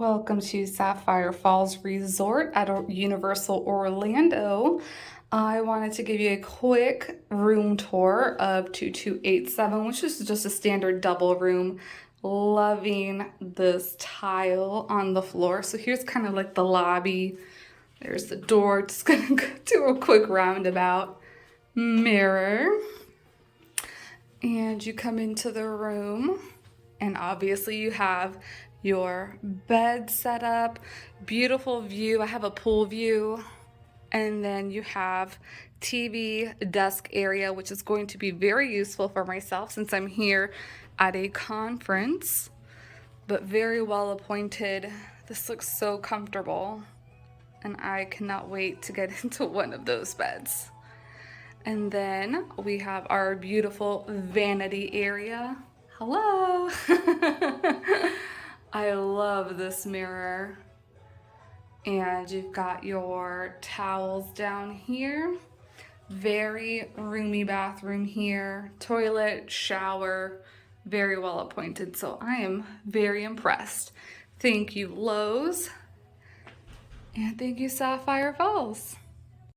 Welcome to Sapphire Falls Resort at Universal Orlando. I wanted to give you a quick room tour of 2287, which is just a standard double room. Loving this tile on the floor. So here's kind of like the lobby. There's the door. Just gonna do a quick roundabout. Mirror. And you come into the room, and obviously you have your bed set up, beautiful view. I have a pool view, and then you have TV desk area, which is going to be very useful for myself since I'm here at a conference, but very well appointed. This looks so comfortable, and I cannot wait to get into one of those beds. And then we have our beautiful vanity area. Hello! I love this mirror. And you've got your towels down here. Very roomy bathroom here. Toilet, shower, very well appointed. So I am very impressed. Thank you, Lowe's. And thank you, Sapphire Falls.